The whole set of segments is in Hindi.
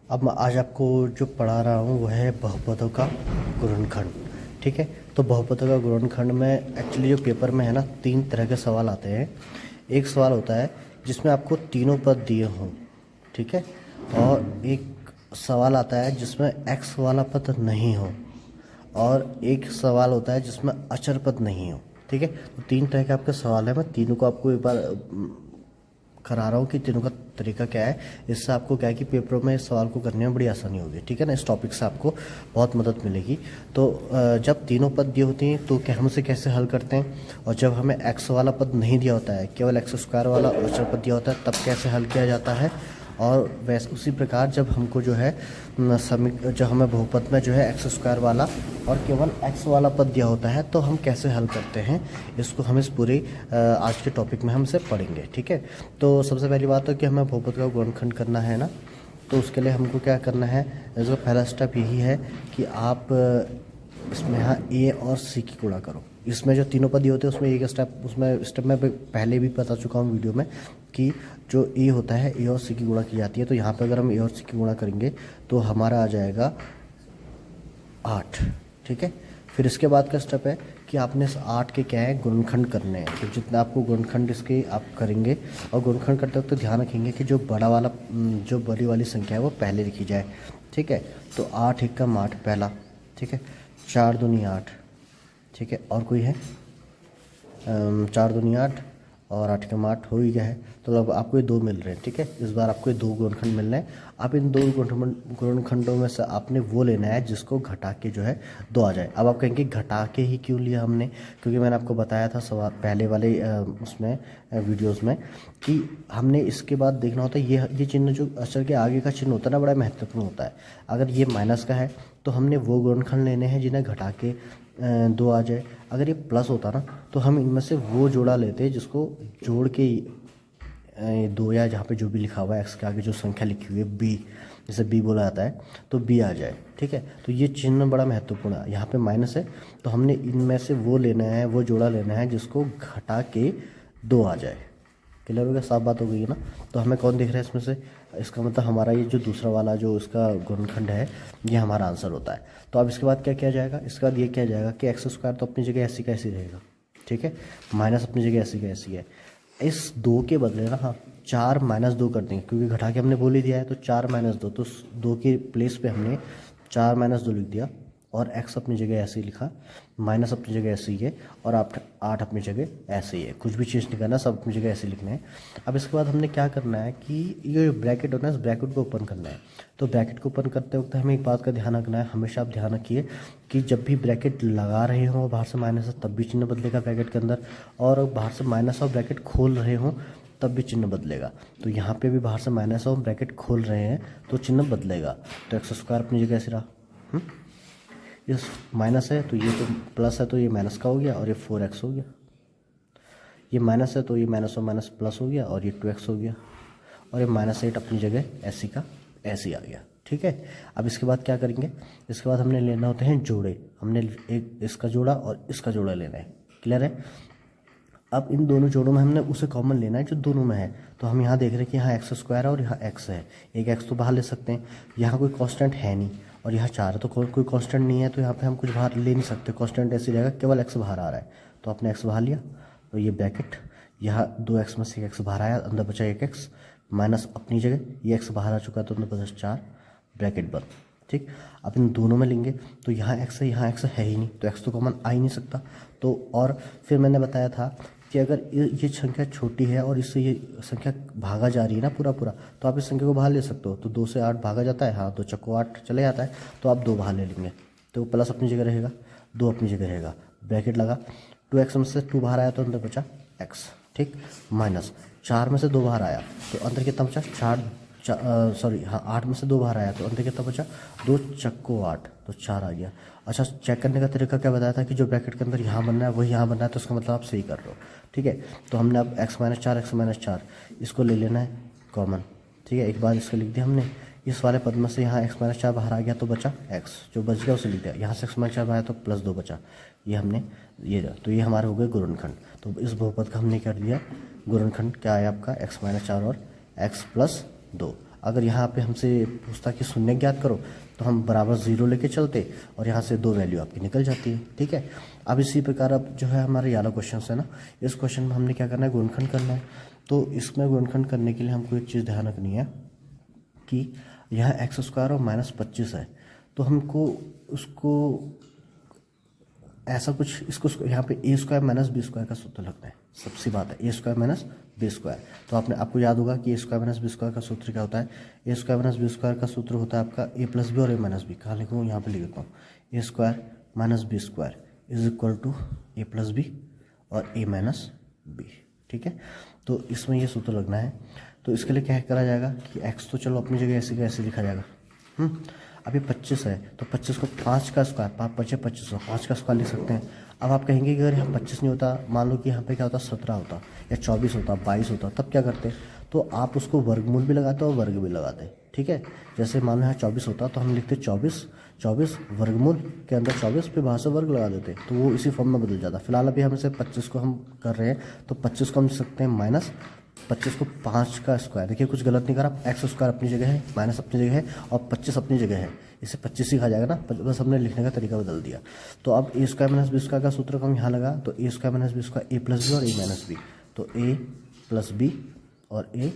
अब मैं आज आपको जो पढ़ा रहा हूँ वो है बहुपदों का गुणनखंड। ठीक है, तो बहुपदों का गुणनखंड में एक्चुअली जो पेपर में है ना, 3 तरह के सवाल आते हैं। एक सवाल होता है जिसमें आपको तीनों पद दिए हों, ठीक है, और एक सवाल आता है जिसमें एक्स वाला पद नहीं हो, और एक सवाल होता है जिसमें अचर पद नहीं हो। ठीक है, तो 3 तरह के आपके सवाल है। मैं तीनों को आपको एक बार करा रहा हूँ कि तीनों का तरीका क्या है। इससे आपको क्या है कि पेपरों में इस सवाल को करने में बड़ी आसानी होगी। ठीक है ना, इस टॉपिक से आपको बहुत मदद मिलेगी। तो जब तीनों पद दिए होती हैं तो क्या हम उसे कैसे हल करते हैं, और जब हमें एक्स वाला पद नहीं दिया होता है, केवल एक्स स्क्वायर वाला अचर पद दिया होता है, तब कैसे हल किया जाता है। और वैसे उसी प्रकार जब हमको जो है जो हमें बहुपद में जो है एक्स स्क्वायर वाला और केवल एक्स वाला पद दिया होता है तो हम कैसे हल करते हैं, इसको हम इस पूरे आज के टॉपिक में हमसे पढ़ेंगे। ठीक है, तो सबसे पहली बात तो कि हमें बहुपद का गुणनखंड करना है ना, तो उसके लिए हमको क्या करना है। इसका पहला स्टेप यही है कि आप इसमें यहाँ ए और सी की गुणा करो। इसमें जो तीनों पद होते हैं उसमें एक स्टेप में पहले भी बता चुका हूँ वीडियो में कि जो ए होता है ए और सी की गुणा की जाती है। तो यहाँ पे अगर हम ए और सी की गुणा करेंगे तो हमारा आ जाएगा 8। ठीक है, फिर इसके बाद का स्टेप है कि आपने इस 8 के क्या है गुणनखंड करने हैं। तो जितना आपको गुणनखंड इसके आप करेंगे, और गुणनखंड करते वक्त तो ध्यान रखेंगे कि जो बड़ी वाली संख्या है वो पहले लिखी जाए। ठीक है, तो 8 एकम 8 पहला। ठीक है, 4 दूनी 8। ठीक है, और कोई है 4 दूनी 8 और 8 एकम 8 हो ही गया है। तो अब आपको ये 2 मिल रहे हैं। ठीक है, इस बार आपको ये 2 गुणनखंड मिल रहे हैं। अब इन 2 गुणनखंडों में से आपने वो लेना है जिसको घटा के जो है 2 आ जाए। अब आप कहेंगे घटा के ही क्यों लिया हमने, क्योंकि मैंने आपको बताया था सवाल पहले वाले उसमें वीडियोस में कि हमने इसके बाद देखना होता है ये चिन्ह जो अक्षर के आगे का चिन्ह होता है ना, बड़ा महत्वपूर्ण होता है। अगर ये माइनस का है तो हमने वो गुणनखंड लेने हैं जिन्हें घटा के 2 आ जाए। अगर ये प्लस होता ना तो हम इनमें से वो जोड़ा लेते जिसको जोड़ के 2 या जहाँ पे जो भी लिखा हुआ है एक्स के आगे जो संख्या लिखी हुई है बी, जैसे बी बोला जाता है तो बी आ जाए। ठीक है, तो ये चिन्ह बड़ा महत्वपूर्ण है। यहाँ पे माइनस है तो हमने इनमें से वो लेना है, वो जोड़ा लेना है जिसको घटा के 2 आ जाए। क्लियर हो गया, साफ बात हो गई है ना। तो हमें कौन दिख रहा है इसमें से, इसका मतलब हमारा ये जो दूसरा वाला जो इसका गुणनखंड है ये हमारा आंसर होता है। तो अब इसके बाद क्या किया जाएगा, इसके बाद ये किया जाएगा कि एक्स स्क्वायर तो अपनी जगह ऐसी का ऐसी रहेगा। ठीक है, माइनस अपनी जगह ऐसी का ऐसी है। इस 2 के बदले ना हाँ 4 - 2 कर देंगे, क्योंकि घटा के हमने बोल ही दिया है। तो 4 - 2, तो 2 के प्लेस पे हमने 4 - 2 लिख दिया, और x अपनी जगह ऐसे ही लिखा, माइनस अपनी जगह ऐसे ही है, और 8 अपनी जगह ऐसे ही है। कुछ भी चीज़ नहीं करना, सब अपनी जगह ऐसे लिखने हैं। अब इसके बाद हमने क्या करना है कि ये ब्रैकेट होना है, इस ब्रैकेट को ओपन करना है। तो ब्रैकेट को ओपन करते वक्त हमें एक बात का ध्यान रखना है, हमेशा आप ध्यान रखिए कि जब भी ब्रैकेट लगा रहे हों बाहर से माइनस है तब भी चिन्ह बदलेगा ब्रैकेट के अंदर, और बाहर से माइनस और ब्रैकेट खोल रहे हों तब भी चिन्ह बदलेगा। तो यहाँ पे भी बाहर से माइनस और ब्रैकेट खोल रहे हैं तो चिन्ह बदलेगा। तो एक्स स्क्वायर अपनी जगह ऐसे रहा, ये माइनस है तो ये तो प्लस है तो ये माइनस का हो गया, और ये 4x हो गया। ये माइनस है तो ये माइनस और माइनस प्लस हो गया, और ये 2x हो गया, और ये -8 अपनी जगह ऐसी का ऐसी आ गया। ठीक है, अब इसके बाद क्या करेंगे, इसके बाद हमने लेना होते हैं जोड़े। हमने एक इसका जोड़ा और इसका जोड़ा लेना है। क्लियर है, अब इन दोनों जोड़ों में हमने उसे कॉमन लेना है जो दोनों में है। तो हम यहाँ देख रहे हैं कि यहाँ एक्स स्क्वायर है और यहाँ एक्स है, एक एक्स तो बाहर ले सकते हैं। यहाँ कोई कांस्टेंट है नहीं, और यहाँ 4 है तो कोई कांस्टेंट नहीं है, तो यहाँ पे हम कुछ बाहर ले नहीं सकते। कांस्टेंट ऐसे रहेगा, केवल एक्स बाहर आ रहा है तो आपने एक्स बाहर लिया। तो ये ब्रैकेट यहाँ 2x में से 1 एक्स बाहर आया, अंदर बचा 1x, माइनस अपनी जगह ये एक्स बाहर आ चुका है तो अंदर बचा 4, ब्रैकेट बंद। ठीक, अब इन दोनों में लेंगे तो यहाँ एक्स है यहाँ एक्स है ही नहीं, तो एक्स तो कॉमन आ ही नहीं सकता। तो और फिर मैंने बताया था कि अगर ये संख्या छोटी है और इससे ये संख्या भागा जा रही है ना पूरा तो आप इस संख्या को बाहर ले सकते हो। तो 2 से 8 भागा जाता है, हाँ, 2 चक्को 8 चले जाता है, तो आप 2 बाहर ले लेंगे। तो प्लस अपनी जगह रहेगा, 2 अपनी जगह रहेगा, ब्रैकेट लगा, 2x में से 2 बाहर आया तो अंदर बचा x। ठीक, माइनस 4 में से 2 बाहर आया तो अंदर कितना बचा 8 में से 2 बाहर आया तो अंदर कितना बचा 2 चक्को 8, तो 4 आ गया। अच्छा, चेक करने का तरीका क्या बताया था कि जो ब्रैकेट के अंदर यहाँ बनना है वही यहाँ बनना है, तो उसका मतलब आप सही कर रहे हो। ठीक है, तो हमने अब x - 4 इसको ले लेना है कॉमन। ठीक है, एक बार इसको लिख दिया हमने, इस वाले पद में से यहाँ x - 4 बाहर आ गया तो बचा x, जो बच गया उसे लिख दिया। यहाँ से x - 4 बाहर तो +2 बचा, ये हमने ये तो ये हमारे हो गए गुणनखंड। तो इस बहुपद का हमने कर दिया गुणनखंड, क्या आया आपका x - 4 और x + 2। अगर यहाँ पे हमसे पूछता कि शून्य ज्ञात करो तो हम बराबर 0 लेके चलते और यहाँ से 2 वैल्यू आपकी निकल जाती है। ठीक है, अब इसी प्रकार अब जो है हमारे वाला क्वेश्चन है ना, इस क्वेश्चन में हमने क्या करना है, गुणनखंड करना है। तो इसमें गुणनखंड करने के लिए हमको एक चीज़ ध्यान रखनी है कि यहाँ x² और -25 है, तो हमको उसको ऐसा कुछ इसको यहाँ पे a² - b² का सूत्र लगता है। सबसे बात है a² - b²। तो आपको याद होगा कि a² - b² का सूत्र क्या होता है। a² - b² का सूत्र होता है आपका a + b और a - b। कहाँ लिखूँ, यहाँ पे लिख देता हूँ, a² - b² = a + b और a - b। ठीक है, तो इसमें ये सूत्र लगना है। तो इसके लिए क्या करा जाएगा कि x तो चलो अपनी जगह ऐसे का ऐसे लिखा जाएगा। अभी 25 है तो 25 को 5 का स्क्वायर, 5 × 25 को 5 का स्क्वायर लिख सकते हैं। अब आप कहेंगे कि अगर यहाँ 25 नहीं होता, मान लो कि यहाँ पे क्या होता, 17 होता या 24 होता, 22 होता, तब क्या करते, तो आप उसको वर्गमूल भी लगाते और वर्ग भी लगाते। ठीक है, जैसे मान लो यहाँ 24 होता तो हम लिखते 24 वर्गमूल के अंदर 24 पे बाहर से वर्ग लगा देते, तो वो इसी फॉर्म में बदल जाता। फिलहाल अभी हम इसे 25 को हम कर रहे हैं, तो 25 को हम लिख सकते हैं -25 को 5 का स्क्वायर। देखिए कुछ गलत नहीं करा, x² अपनी जगह है, माइनस अपनी जगह है और 25 अपनी जगह है, इसे 25 ही कहा जाएगा ना, बस हमने लिखने का तरीका बदल दिया। तो अब a² - b² का सूत्र हम यहाँ लगा, तो a² - b² a + b और a - b, तो a + b और a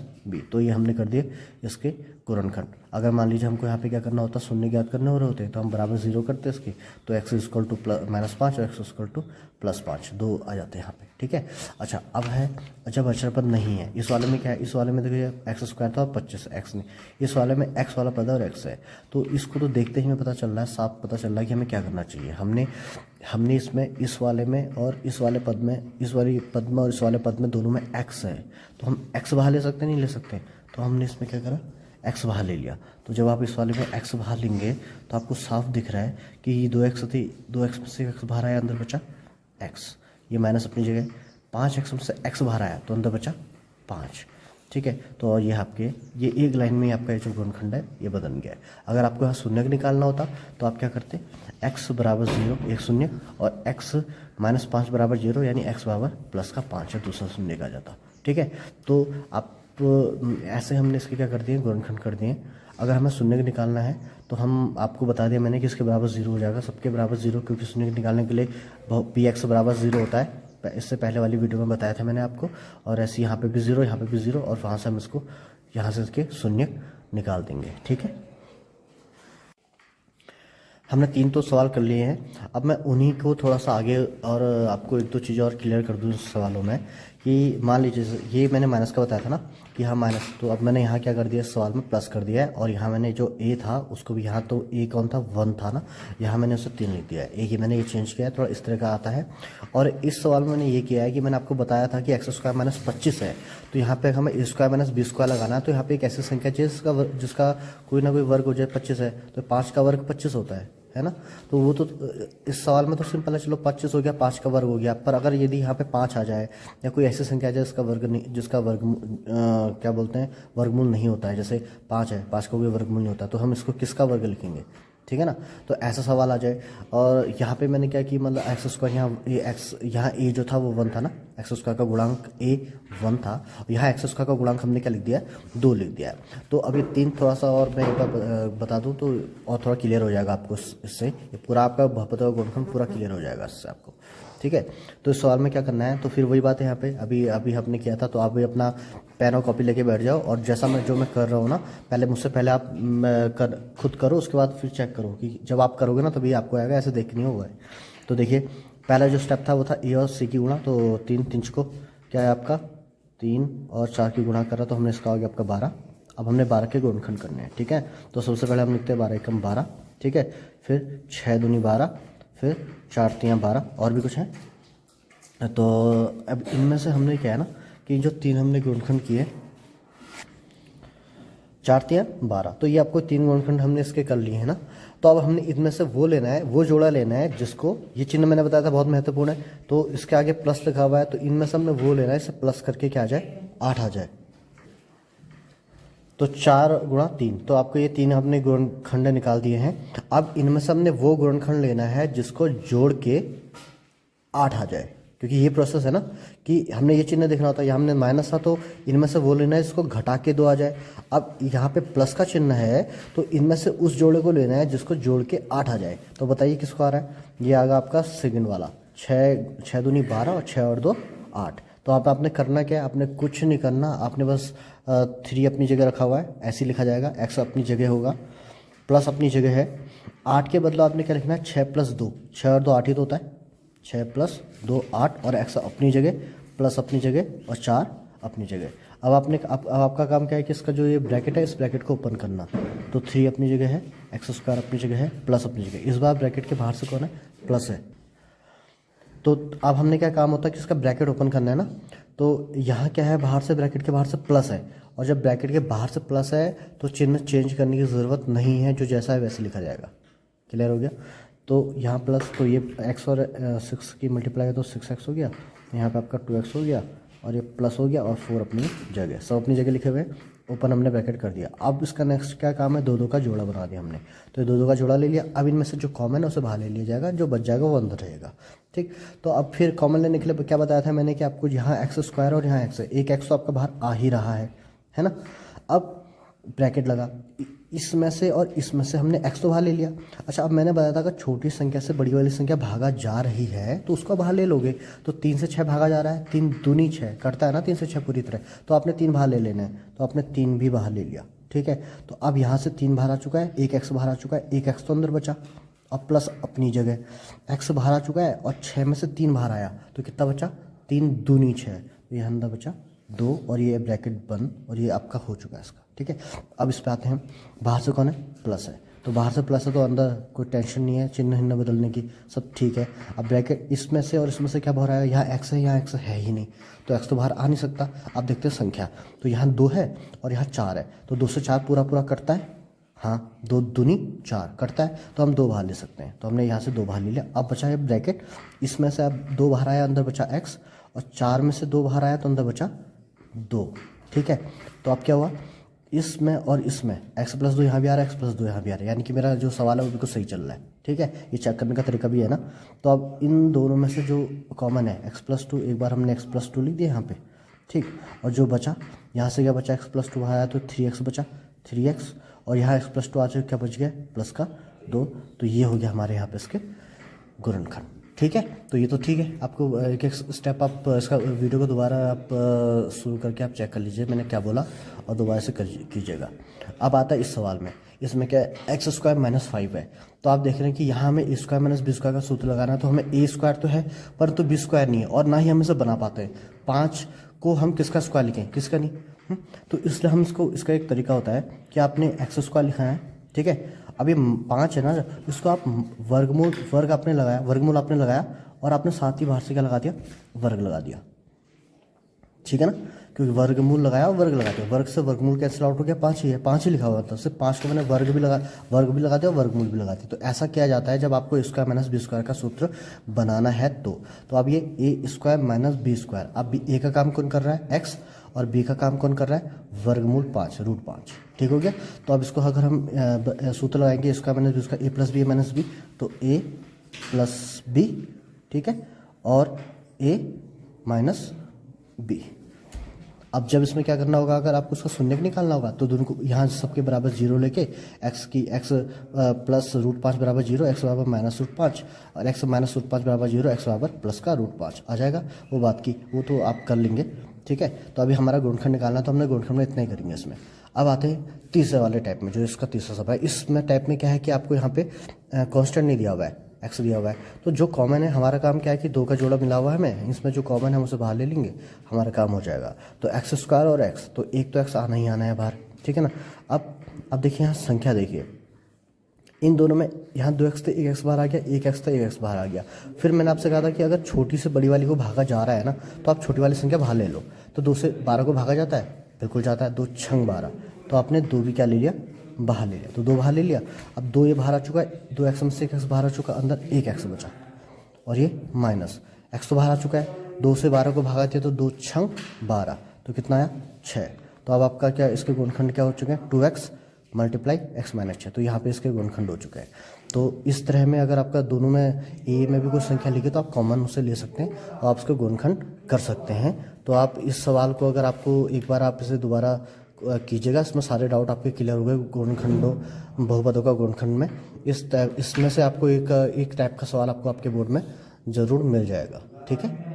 - b, तो ये हमने कर दिए इसके गुणनखंड। अगर मान लीजिए हमको यहाँ पे क्या करना होता, शून्य ज्ञात करने हो रहे होते तो हम बराबर 0 करते इसके, तो x = -5 और x = +5, 2 आ जाते हैं यहाँ पे। ठीक है, अच्छा अब है जब अचर पद नहीं है, इस वाले में क्या है, इस वाले में देखिए x² था और 25 x नहीं, इस वाले में x वाला पद और x है। तो इसको तो देखते ही हमें पता चल रहा है, साफ पता चल रहा है कि हमें क्या करना चाहिए। हमने इसमें इस वाले में और इस वाले पद में, इस वाले पद में और इस वाले पद में दोनों में x है, तो हम x बाहर ले सकते नहीं ले सकते, तो हमने इसमें क्या करा, x बाहर ले लिया। तो जब आप इस वाले में x बाहर लेंगे तो आपको साफ दिख रहा है कि ये 2x थी, 2x में से x बाहर आया, अंदर बचा x, ये माइनस अपनी जगह, 5x में से x बाहर आया तो अंदर बचा 5। ठीक है, तो ये आपके ये एक लाइन में आपका ये जो गुणनखंड है ये बदल गया है। अगर आपको यहाँ शून्य निकालना होता तो आप क्या करते, x = 0 एक शून्य और x - 5 = 0, यानी x = +5 है, दूसरा शून्य का जाता। ठीक है, तो आप ऐसे हमने इसके क्या कर दिए, गुणनखंड कर दिए। अगर हमें शून्य निकालना है तो हम आपको बता दिया मैंने कि इसके बराबर 0 हो जाएगा, सबके बराबर 0, क्योंकि शून्य निकालने के लिए px = 0 होता है। इससे पहले वाली वीडियो में बताया था मैंने आपको, और ऐसे यहाँ पे भी 0, यहाँ पे भी 0, और वहाँ से हम इसको यहाँ से इसके शून्य निकाल देंगे। ठीक है, हमने 3 तो सवाल कर लिए हैं। अब मैं उन्हीं को थोड़ा सा आगे और आपको 1-2 चीज़ें और क्लियर कर दूँ इस सवालों में, कि मान लीजिए ये मैंने माइनस का बताया था ना कि हाँ माइनस, तो अब मैंने यहाँ क्या कर दिया, इस सवाल में प्लस कर दिया है, और यहाँ मैंने जो a था उसको भी, यहाँ तो a कौन था, 1 था ना, यहाँ मैंने उसे 3 लिख दिया है। एक ही मैंने ये चेंज किया है, थोड़ा इस तरह का आता है। और इस सवाल में मैंने ये किया है कि मैंने आपको बताया था कि x² - 25 है, तो यहाँ पे हमें a² - b² लगाना है। तो यहाँ पे एक ऐसी संख्या चाहिए जिसका कोई ना कोई वर्ग हो जाए। 25 है तो 5 का वर्ग 25 होता है ना, तो वो तो इस सवाल में तो सिंपल है, चलो 25 हो गया, 5 का वर्ग हो गया। पर अगर यदि यहाँ पे 5 आ जाए या कोई ऐसी संख्या आ जाए जिसका वर्ग क्या बोलते हैं, वर्गमूल नहीं होता है, जैसे 5 है, 5 का कोई वर्गमूल नहीं होता, तो हम इसको किसका वर्ग लिखेंगे। ठीक है ना, तो ऐसा सवाल आ जाए। और यहाँ पे मैंने क्या किया, मतलब x², यहाँ a जो था वो 1 था ना, x² का गुणांक a 1 था, यहाँ x² का गुणांक हमने क्या लिख दिया, 2 लिख दिया है। तो अब ये 3 थोड़ा सा और मैं एक बार बता दूं तो और थोड़ा क्लियर हो जाएगा आपको इससे, ये पूरा आपका बहुपद का गुणनखंड पूरा क्लियर हो जाएगा इससे आपको। ठीक है, तो इस सवाल में क्या करना है, तो फिर वही बात है, यहाँ पे अभी हमने किया था, तो आप भी अपना पेन और कॉपी लेके बैठ जाओ, और जैसा मैं कर रहा हूँ ना, मुझसे पहले आप खुद करो, उसके बाद फिर चेक करो, कि जब आप करोगे ना तभी आपको आएगा, ऐसे देख नहीं होगा। तो देखिए पहला जो स्टेप था वो था a और c की गुणा, तो 3 को क्या है आपका 3 और 4 की गुणा करा, तो हमने इसका हो गया आपका 12। अब हमने 12 के गुणनखंड करने हैं। ठीक है, तो सबसे पहले हम लिखते हैं 12 × 12। ठीक है, फिर 6 दूनी 12, फिर 4 × 12, और भी कुछ है। तो अब इनमें से हमने क्या है ना कि जो 3 हमने गुणनखंड किए, 4 × 12, तो ये आपको 3 गुणनखंड हमने इसके कर लिए हैं ना। तो अब हमने इनमें से वो लेना है, वो जोड़ा लेना है जिसको, ये चिन्ह मैंने बताया था बहुत महत्वपूर्ण है, तो इसके आगे प्लस लिखा हुआ है, तो इनमें से हमने वो लेना है, इसे प्लस करके क्या आ जाए, 8 आ जाए। तो 4 × 3, तो आपको ये 3 हमने गुणनखंड निकाल दिए हैं। अब इनमें से हमने वो गुणनखंड लेना है जिसको जोड़ के 8 आ जाए। क्योंकि ये प्रोसेस है ना कि हमने ये चिन्ह देखना होता है, यहाँ हमने माइनस था तो इनमें से वो लेना है इसको घटा के 2 आ जाए। अब यहाँ पे प्लस का चिन्ह है तो इनमें से उस जोड़े को लेना है जिसको जोड़ के 8 आ जाए। तो बताइए किसको आ रहा है, ये आ गया आपका सेकंड वाला, 6 दूनी 12 और 6 और 2 8। तो आप आपने करना क्या है, आपने कुछ नहीं करना, आपने बस 3 अपनी जगह रखा हुआ है, ऐसे ही लिखा जाएगा, x अपनी जगह होगा, प्लस अपनी जगह है, 8 के बदले आपने क्या लिखना है 6 + 2, 6 और 2 8 ही तो होता है, 6 + 2 8 और x अपनी जगह, प्लस अपनी जगह और 4 अपनी जगह। अब आपका काम क्या है कि इसका जो ये ब्रैकेट है इस ब्रैकेट को ओपन करना। तो 3 अपनी जगह है, x² अपनी जगह है, प्लस अपनी जगह, इस बार ब्रैकेट के बाहर से कौन है, प्लस है। तो अब हमने क्या काम होता है कि इसका ब्रैकेट ओपन करना है ना, तो यहाँ क्या है, बाहर से ब्रैकेट के बाहर से प्लस है, और जब ब्रैकेट के बाहर से प्लस है तो चिन्ह चेंज करने की ज़रूरत नहीं है, जो जैसा है वैसे लिखा जाएगा। क्लियर हो गया। तो यहाँ प्लस, तो ये x और 6 की मल्टीप्लाई है तो 6x हो गया, यहाँ पे आपका 2x हो गया, और ये प्लस हो गया, और 4 अपनी जगह, सब अपनी जगह लिखे हुए, ओपन हमने ब्रैकेट कर दिया। अब इसका नेक्स्ट क्या काम है, 2 का जोड़ा बना दिया हमने, तो 2 का जोड़ा ले लिया। अब इनमें से जो कॉमन है उसे बाहर ले लिया जाएगा, जो बच जाएगा वो अंदर रहेगा। ठीक, तो अब फिर कॉमन लेने के लिए क्या बताया था मैंने कि आपको यहाँ x² और यहाँ x है, एक x तो आपका बाहर आ ही रहा है ना। अब ब्रैकेट लगा, इसमें से और इसमें से हमने x तो बाहर ले लिया। अच्छा, अब मैंने बताया था अगर छोटी संख्या से बड़ी वाली संख्या भागा जा रही है तो उसको बाहर ले लोगे। तो 3 से 6 भागा जा रहा है, 3 दूनी 6 कटता है ना 3 से 6 पूरी तरह, तो आपने 3 बाहर ले लेना है, तो आपने 3 भी बाहर ले लिया। ठीक है, तो अब यहाँ से 3 बाहर आ चुका है, एक x बाहर आ चुका है, एक x तो अंदर बचा, अब प्लस अपनी जगह, x बाहर आ चुका है और 6 में से 3 बाहर आया, तो कितना बचा, 3 दूनी 6, तो ये अंदर बचा 2, और ये ब्रैकेट बंद, और ये आपका हो चुका है इसका। ठीक है, अब इस पे आते हैं, बाहर से कौन है, प्लस है, तो बाहर से प्लस है तो अंदर कोई टेंशन नहीं है चिन्ह हिन्ह बदलने की, सब ठीक है। अब ब्रैकेट इसमें से और इसमें से क्या बाहर आया, यहाँ x है, यहाँ x है ही नहीं, तो x तो बाहर आ नहीं सकता। अब देखते हैं संख्या, तो यहाँ 2 है और यहाँ 4 है, तो 2 से 4 पूरा कटता है, हाँ 2 दूनी 4 कटता है, तो हम 2 बाहर ले सकते हैं, तो हमने यहाँ से 2 बाहर ले लिया। अब बचा है ब्रैकेट, इसमें से अब 2 बाहर आया, अंदर बचा x, और 4 में से 2 बाहर आया तो अंदर बचा 2। ठीक है, तो अब क्या हुआ, इसमें और इसमें x + 2 यहाँ भी आ रहा है, x + 2 यहाँ भी आ रहा है, यानी कि मेरा जो सवाल है वो बिल्कुल सही चल रहा है। ठीक है, ये चेक करने का तरीका भी है ना। तो अब इन दोनों में से जो कॉमन है x + 2, एक बार हमने x + 2 लिख दिया यहाँ पे। ठीक, और जो बचा यहाँ से क्या बचा, x + 2 आया तो 3x बचा, 3x, और यहाँ x + 2 आ चुका, क्या बच गया, प्लस का 2, तो ये हो गया हमारे यहाँ पे इसके गुणनखंड। ठीक है, तो ये तो ठीक है, आपको एक एक स्टेप आप इसका वीडियो को दोबारा आप शुरू करके आप चेक कर लीजिए मैंने क्या बोला, और दोबारा से कीजिएगा। अब आता है इस सवाल में, इसमें क्या है, x² - 5 है, तो आप देख रहे हैं कि यहाँ हमें a² - b² का सूत्र लगाना है, तो हमें a² तो है परंतु b² नहीं है, और ना ही हम इसे बना पाते हैं। 5 को हम किसका स्क्वायर लिखें, किसका नहीं, तो इसलिए हम इसका एक तरीका होता है कि आपने x² लिखा है। ठीक है, अब ये 5 है ना, इसको आप वर्ग आपने लगाया, वर्गमूल आपने लगाया, और आपने साथ ही बाहर से क्या लगा दिया, वर्ग लगा दिया। ठीक है ना, क्योंकि वर्गमूल लगाया और वर्ग लगा दिया, वर्ग से वर्गमूल कैंसिल आउट हो गया, 5 ही है, 5 ही लिखा हुआ था, सिर्फ 5 को मैंने वर्ग भी लगा दिया और वर्गमूल भी लगा दिया। तो ऐसा किया जाता है जब आपको a² - b² का सूत्र बनाना है। तो अब ये a² - b², अब a का काम कौन कर रहा है, x, और b का काम कौन कर रहा है, वर्गमूल 5 √5। ठीक हो गया, तो अब इसको अगर हम सूत्र लगाएंगे a² - b² a + b - b, तो a + b, ठीक है, और a - b। अब जब इसमें क्या करना होगा, अगर आपको उसका शून्य निकालना होगा तो दोनों को यहाँ सबके बराबर 0 लेके x प्लस √5 बराबर 0, x बराबर -√5, और x -√5 बराबर 0, x बराबर प्लस का √5 आ जाएगा। वो बात की वो तो आप कर लेंगे। ठीक है, तो अभी हमारा गुणनखंड निकालना, तो हमने गुणनखंड में इतना ही करेंगे इसमें। अब आते हैं तीसरे वाले टाइप में, जो इसका तीसरा सवाल है। इसमें टाइप में क्या है कि आपको यहाँ पे कांस्टेंट नहीं दिया हुआ है, x दिया हुआ है, तो जो कॉमन है हमारा काम क्या है कि 2 का जोड़ा मिला हुआ है हमें, इसमें जो कॉमन है हम उसे बाहर ले लेंगे, हमारा काम हो जाएगा। तो x² और x, तो एक तो x आना ही आना है बाहर। ठीक है ना, अब देखिए यहाँ संख्या देखिए, इन दोनों में यहाँ 2x तो 1x बाहर आ गया, 1x तो 1x बाहर आ गया। फिर मैंने आपसे कहा था कि अगर छोटी से बड़ी वाली को भागा जा रहा है ना, तो आप छोटी वाली संख्या बाहर ले लो। तो 2 से 12 को भागा जाता है, बिल्कुल जाता है, 2 छंग 12, तो आपने 2 भी क्या ले लिया, बाहर ले लिया, तो 2 बाहर ले लिया। अब 2 ये बाहर आ चुका है, 2x में से 1x बाहर आ चुका, अंदर 1x बचा, और ये माइनस x तो बाहर आ चुका है, 2 से 12 को भागा दिया तो 2 छंग 12, तो कितना आया 6। तो अब आपका क्या इसके गुणनखंड क्या हो चुके हैं, 2x मल्टीप्लाई x माइनस 6, तो यहाँ पे इसके गुणनखंड हो चुका है। तो इस तरह में अगर आपका दोनों में ए में भी कोई संख्या लिखे तो आप कॉमन उसे ले सकते हैं और आप उसके गुणनखंड कर सकते हैं। तो आप इस सवाल को अगर आपको एक बार आप इसे दोबारा कीजिएगा, इसमें सारे डाउट आपके क्लियर हो गए गुणनखंडों बहुपदों का गुणनखंड में। इसमें से आपको एक टाइप का सवाल आपको आपके बोर्ड में ज़रूर मिल जाएगा। ठीक है।